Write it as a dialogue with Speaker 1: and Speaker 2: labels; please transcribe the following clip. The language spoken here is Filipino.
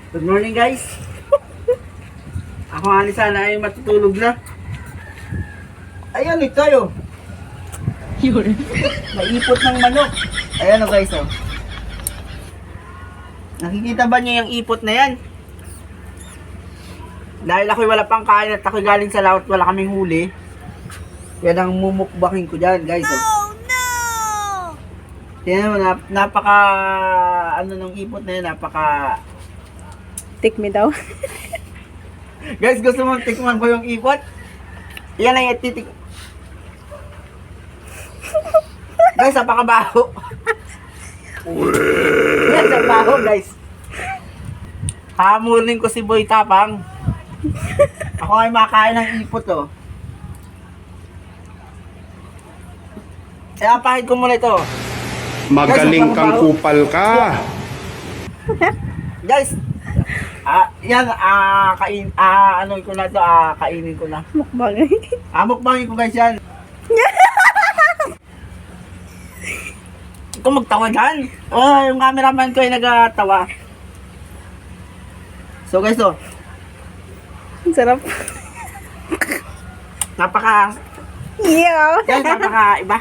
Speaker 1: Good morning guys. Ako nga ni sana ay matutulog na. Ayan tayo.
Speaker 2: Yun.
Speaker 1: Naipot ng manok. Ayan o guys o. Nakikita ba niyo yung ipot na yan? Dahil ako'y wala pang kain at ako'y galing sa laot, wala kaming huli. Yan ang mumukbaking ko dyan guys o.
Speaker 2: Oh no!
Speaker 1: Tingnan mo, napaka ano ng ipot na yan, napaka...
Speaker 2: Take me daw.
Speaker 1: Guys, gusto mo tikman ko yung ipot? Yan ay titik. Guys, napakabaho. Yan, nabaho guys. Hamulin ko si Boy Tapang. Ako ay makain ng ipot oh. Kaya pahid ko muna ito.
Speaker 3: Magaling kang kupal ka.
Speaker 1: Guys, yan, ano ko na to, kainin ko na.
Speaker 2: Mukbang.
Speaker 1: Mukbangin ko guys yan. Ikaw magtawa dyan. Oh, yung cameraman ko ay nagatawa. So guys, oh,
Speaker 2: Ang sarap.
Speaker 1: napaka,
Speaker 2: Yeah.
Speaker 1: guys, napaka iba.